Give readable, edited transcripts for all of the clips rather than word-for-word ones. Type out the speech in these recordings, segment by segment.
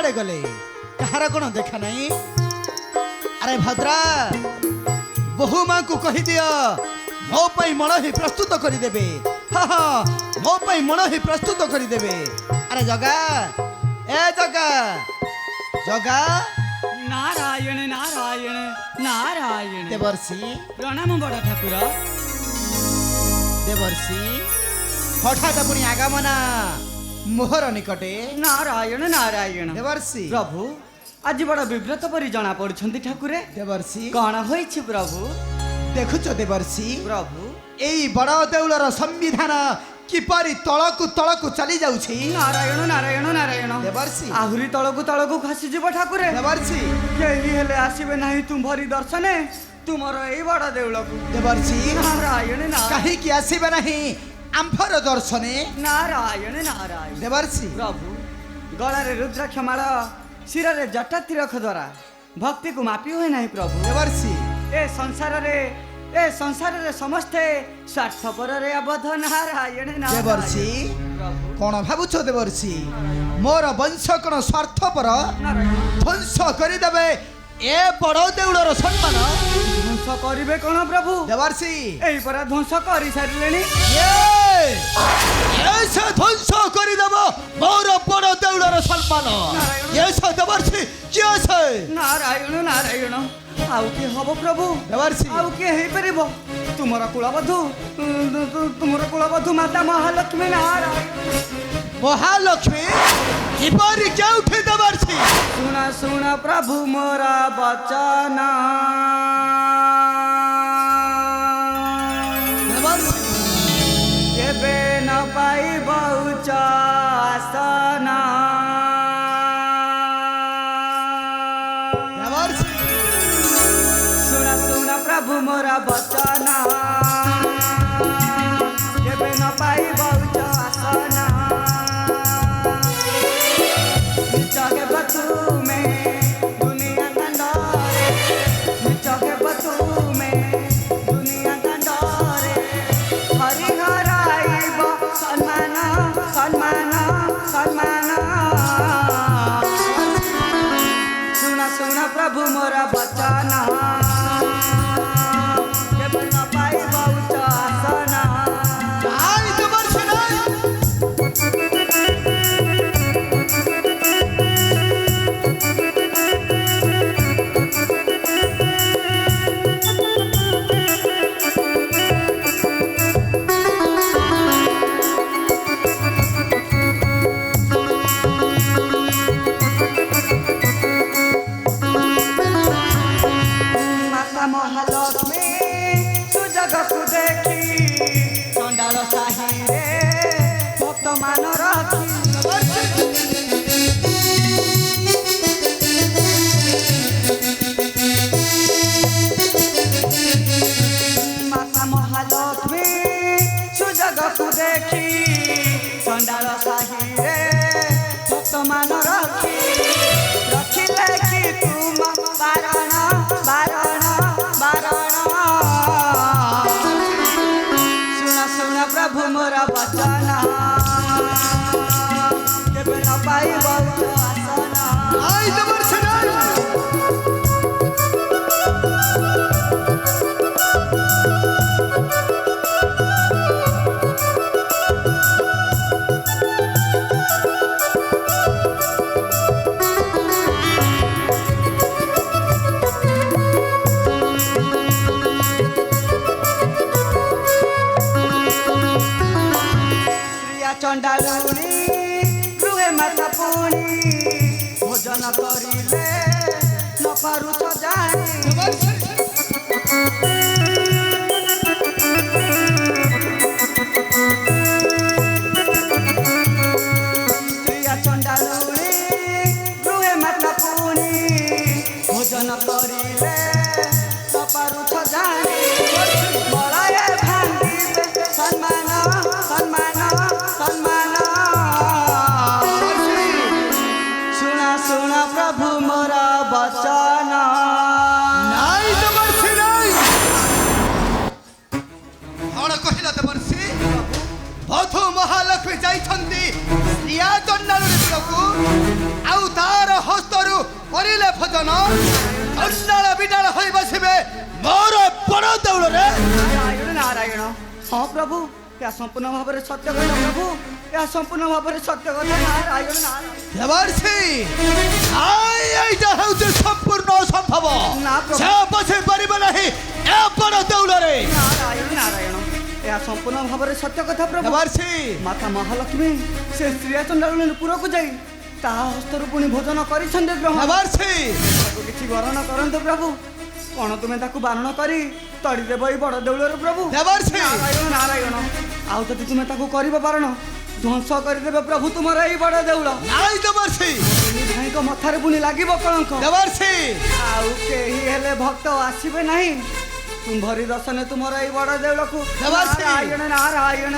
कुआड़े गले कहार कौन देखा नहीं अरे भद्रा बहु माँ को कही दियो मो पाई मण ही प्रस्तुत करदेवे हाँ हाँ मो पाई मण ही प्रस्तुत करदेवे अरे जगा ए जगा जगा नारायण नारायण नारायण देवर्षि प्रणाम बड़ ठाकुर देवर्षि हठात पुणी आगमना मोहर निकटे नारायण नारायण देवर्षि प्रभु आज बड़ विव्रत परी जना पड़ुछंती ठाकुरे देवर्षि कौन होइछि प्रभु देखुच देवर्षि प्रभु एई बड़ देउलर संविधान किपरि तळकु चली जाउछि नारायण नारायण नारायण देवर्षि आहुरी तळकु खसी जीव ठाकुरे देवर्षि केही हेले आसीबे नाही तुम्हारी दर्शने तुमर एई बड़ देउलकु देवर्षि नारायण नारायण काहे कि आसीबे नाही आम्फर दर्शने नारायण नारायण देवर्षि प्रभु गलारे रुद्राक्ष माळ शिरे जटा तिरख द्वारा भक्ति को मापी हुए नहीं प्रभु देवर्षि ए संसार रे समस्ते स्वार्थपर रे आबद्ध नारायण नारायण देवर्षि प्रभु कोन भाबुछ देवर्षि मोर वंश कोन स्वार्थपर नारायण ध्वंस करिदेबे ए बड़ देउलर सम्मान ध्वंस करिवे कोन प्रभु देवर्षि एई परा ध्वंस करि सारिलेनी ये से ध्वंस करिदेब मोर बड़ देउलर सम्मान ये से देवर्षि किए से नारायण नारायण आउ के हबो प्रभु देवर्षि आउ के हेई परिबो तुमरा कुलबधु माता महालक्ष्मी नारायण महालक्ष्मी किपरि केउठी देवर्षि सुना प्रभु मोरा बचन केबे न पाइब उच्च आसन देवर्षि सुना प्रभु मोरा बचन केबे न पाइब उच्च आसन निचके बतू में दुनिया कंडरे निचके बतू में दुनिया कंडरे हरि हराइब सम्मान सम्मान सम्मान सुना प्रभु मोरा बचन केबे न पाइब उच्च आसन आई देवर्षि नहीं माता महालक्ष्मी सुजगत देखी चंडाल साही रे भक्त मान रखी माता महालक्ष्मी सुजगत देखी चंडाल साही रे भक्त मान रखी रखिले कि तुम बारण बारण बारण सुना प्रभु मोरा बचन केबे न पाइब आसन आई देवर्षि नहीं श्रिया चंडालुनी गृहे माता पुणी भोजन करिले न पारुछ जानी श्रिया चंडालुनी गृहे माता पुणी भोजन करिले न पारुछ जानी मराए भांगिबे सम्मान सम्मान सम्मान सुना प्रभु मोरा बचन नहीं देवर्षि नहीं कौन कहिला देवर्षि बधु महालक्ष्मी जाइछन्ति ପ୍ରିୟା ଚଣ୍ଡାଳୁରେ ପିଲକୁ ଆଉ ତାର ହସ୍ତରୁ କରିଲେ ଭଜନ ଚଣ୍ଡାଳ ବିଡାଳ ହୋଇ ବସିବେ ମୋର ବଡ଼ ଦେଉଳରେ। ନାରାୟଣ ନାରାୟଣ। ହଁ ପ୍ରଭୁ, ଏହା ସମ୍ପୂର୍ଣ୍ଣ ଭାବରେ ସତ୍ୟ କଥା ପ୍ରଭୁ, ଏହା ସମ୍ପୂର୍ଣ୍ଣ ଭାବରେ ସତ୍ୟ କଥା। ନାରାୟଣ ନାରାୟଣ। ଦେବର୍ଷି ଏଇଟା ହେଉଛି ସମ୍ପୂର୍ଣ୍ଣ ଅସମ୍ଭବ। ନା ପ୍ରଭୁ। ସେ ବସି ପାରିବ ନାହିଁ ଏ ବଡ଼ ଦେଉଳରେ। ନାରାୟଣ ନାରାୟଣ। ଏହା ସମ୍ପୂର୍ଣ୍ଣ ଭାବରେ ସତ୍ୟ କଥା ପ୍ରଭୁ। ଦେବର୍ଷି ମାତା ମହାଲକ୍ଷ୍ମୀ ସେ ଶ୍ରୀୟା ଚଣ୍ଡାଳୁଣୀ ପୁରକୁ ଯାଇ ତାହା ହସ୍ତରୁ ପୁଣି ଭୋଜନ କରିଛନ୍ତି ଗ୍ରହଣ। ଦେବର୍ଷି ତାକୁ କିଛି ବରଣ କରନ୍ତୁ ପ୍ରଭୁ। କଣ ତୁମେ ତାକୁ ବାରଣ କରି ତଡ଼ିଦେବ ଏଇ ବଡ଼ ଦେଉଳରୁ ପ୍ରଭୁ। ଦେବର୍ଷି ନାରାୟଣ ନାରାୟଣ। ଆଉ ଯଦି ତୁମେ ତାକୁ କରିବ ବାରଣ ଧ୍ୱଂସ କରିଦେବେ ପ୍ରଭୁ ତୁମର ଏଇ ବଡ଼ ଦେଉଳ। ନାଇଁ ଦେବର୍ଷି ଭାଇଙ୍କ ମଥାରେ ପୁଣି ଲାଗିବ କଳଙ୍କ। ଦେବର୍ଷି ଆଉ କେହି ହେଲେ ଭକ୍ତ ଆସିବେ ନାହିଁ ତୁମ୍ଭରି ଦର୍ଶନେ ତୁମର ଏଇ ବଡ଼ ଦେଉଳକୁ। ଦେବର୍ଷି। ନାରାୟଣ ନାରାୟଣ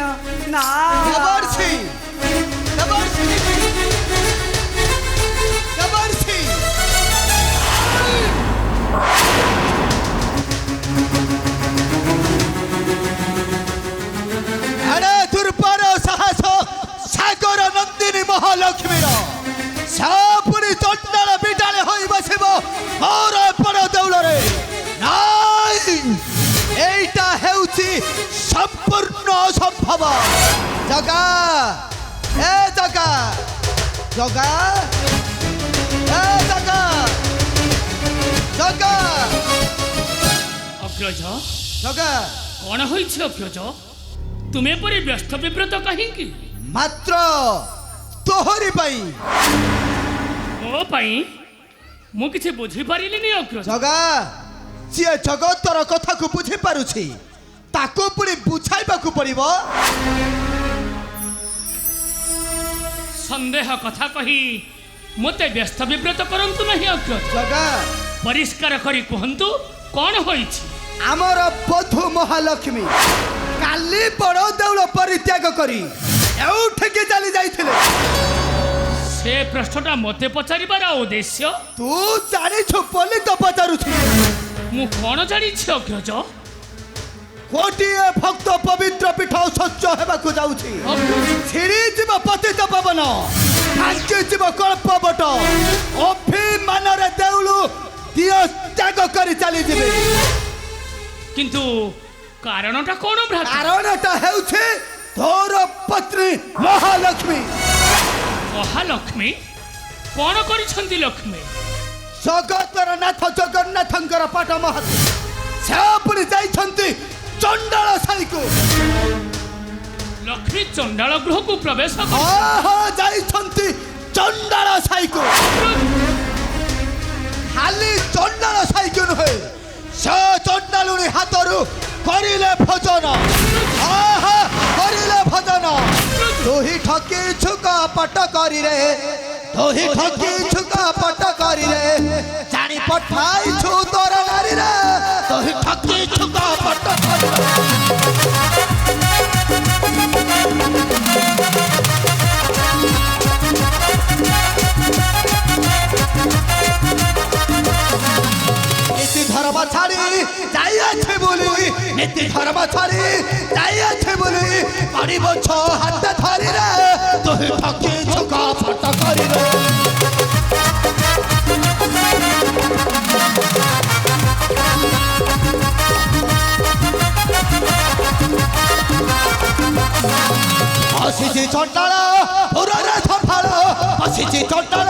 ଦେବର୍ଷି ଦେବର୍ଷି ଦେବର୍ଷି ଆରେ ଦୁର୍ବାର ସାହସ ସାଗର ନନ୍ଦିନୀ ମହାଲକ୍ଷ୍ମୀର ସାପୁରୀ ଚଣ୍ଡାଳ ବିଡାଳେ ହୋଇ ବସିବ ମୋର ବଡ଼ ଦେଉଳରେ। ନାଇଁ ଏଇଟା ହେଉଛି ସମ୍ପୂର୍ଣ୍ଣ ଅସମ୍ଭବ। ଜଗା ଏ ଜଗା ଜଗା ଏ ଜଗା ଜଗା ଅଗ୍ରଜ ଜଗା କଣ ହୋଇଛି ଅଗ୍ରଜ? ତୁମେ ପରି ବ୍ୟସ୍ତ ବିବ୍ରତ କାହିଁକି? ମାତ୍ର ତୋହରି ପାଇଁ। ମୋ ପାଇଁ? ମୁଁ କିଛି ବୁଝିପାରିଲିନି ଅଗ୍ରଜ। ଜଗା ଯିଏ ଜଗତର କଥାକୁ ବୁଝିପାରୁଛି ତାକୁ ପୁଣି ବୁଝାଇବାକୁ ପଡ଼ିବ। ସନ୍ଦେହ କଥା କହି ମୋତେ ବ୍ୟସ୍ତ ବିବ୍ରତ କରନ୍ତୁ ନାହିଁ ଅଗ୍ରଜ। ଜଗା ପରିଷ୍କାର କରି କୁହନ୍ତୁ କଣ ହୋଇଛି? ଆମର ବଧୁ ମହାଲକ୍ଷ୍ମୀ କାଲି ବଡ଼ ଦେଉଳ ପରିତ୍ୟାଗ କରି ଏଉଠିକି ଚାଲି ଯାଇଥିଲେ। ସେ ପ୍ରଶ୍ନଟା ମୋତେ ପଚାରିବାର ଉଦ୍ଦେଶ୍ୟ? ତୁ ଜାଣିଛୁ ବୋଲି ତ ପଚାରୁଛୁ। ମୁଁ କଣ ଜାଣିଛି ଅଗ୍ରଜ? ଗୋଟିଏ ଭକ୍ତ ପବିତ୍ର ପୀଠ ସ୍ୱଚ୍ଛ ହେବାକୁ ଯାଉଛି। ଅଗ୍ରଜ ଛିଡ଼ିଯିବ ପତିତ ପବନ, ଭାଙ୍ଗିଯିବ କଳ୍ପବଟ, ଅଭିମାନରେ ଦେଉଳୁ ଦିଅ ତ୍ୟାଗ କରି ଚାଲିଯିବେ। କିନ୍ତୁ କାରଣଟା କଣ ଭ୍ରାତା? କାରଣଟା ହେଉଛି ତୋର ପତ୍ନୀ ମହାଲକ୍ଷ୍ମୀ। ମହାଲକ୍ଷ୍ମୀ କଣ କରିଛନ୍ତି ଲକ୍ଷ୍ମୀ? ଜଗତର ନାଥ ଜଗନ୍ନାଥଙ୍କର ପାଠ ମହାତ୍ମା ସେ ପୁଣି ଯାଇଛନ୍ତି ଚଣ୍ଡାଳ ସାହିକୁ। ଲକ୍ଷ୍ମୀ ଚଣ୍ଡାଳ ଗୃହକୁ ପ୍ରବେଶ କରି ଯାଇଛନ୍ତି ଚଣ୍ଡାଳ ସାହିକୁ। ଖାଲି ଚଣ୍ଡାଳ ସାହିକୁ ନୁହେଁ, ସେ ଚଣ୍ଡାଳୁଣୀ ହାତରୁ କରିଲେ ଭଜନ। କରିଲେ ଭଜନ। ତୁହି ଠକି ଛୁକ ପଟ କରିରେ, ତୁହି ଠକି ଛୁକ ପଟ କରିରେ, ଜାଣି ପଠାଇଛୁ ତୋର ନାରୀରେ, ତୁହି ଠକି ଛୁକ ପଟ କରିରେ। নীতি ধর্ম ছাড়ি যাইয়াছে বলি, নীতি ধর্ম ছাড়ি যাইয়াছে বলি, পারিব ছ হাতে ধরি রে, তুই ঠকি ঝুকা ফট করি রে। বসিছি চণ্ডাଳ পুରରେ ସମ୍ଭାଳ, ବସିଛି ଚଣ୍ଡାଳ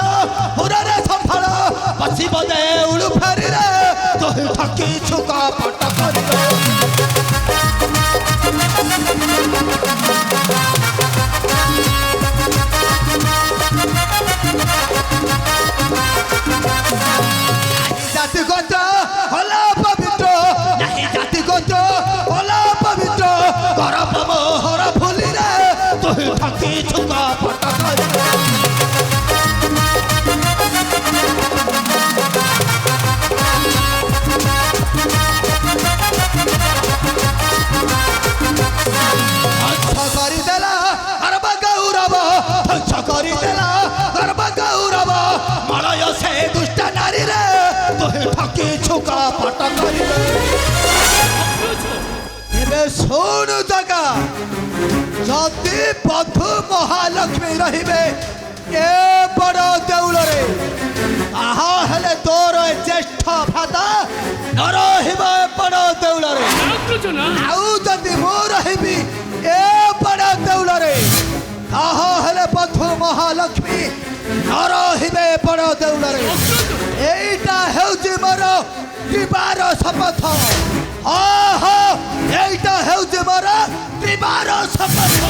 ପୁରରେ ସମ୍ଭାଳ, ବସିବ ଦେଉଳୁ ଫେରିରେ, ତୁହି ଠକି ଛୁକ ପଟ କରିରେ। জাতি গোত্র হলা পবিত্র, নাহি জাতি গোত্র হলা পবিত্র, গরব মোহর ফুলিরে, তুই ঠকি ছুকা পট করিরে। ধ্বংস করিদেলা গর্ব গৌরব, ধ্বংস করিদেলা গর্ব গৌরব, মলয় সে দুষ্ট নারীরে, তুই ঠকি ছুকা পট করিরে। অগ্রজ ଏବେ ଶୁଣୁ ଜଗା, ଯଦି ବଧୁ ମହାଲକ୍ଷ୍ମୀ ରହିବେ ଏ ବଡ଼ ଦେଉଳରେ ତାହା ହେଲେ ତୋର ଏ ଜ୍ୟେଷ୍ଠ ଭ୍ରାତା ନ ରହିବ ଏ ବଡ଼ ଦେଉଳରେ। ଅଗ୍ରଜ ନା ଆଉ ଯଦି ମୁଁ ରହିବି ଏ ବଡ଼ ଦେଉଳରେ ତାହା ହେଲେ ବଧୁ ମହାଲକ୍ଷ୍ମୀ ନ ରହିବେ ଏ ବଡ଼ ଦେଉଳରେ। এইটা ହେଉଛି ମୋର ত্রিবার শপথ। এইটা ହେଉଛି ମୋର ত্রিবার শপଥ।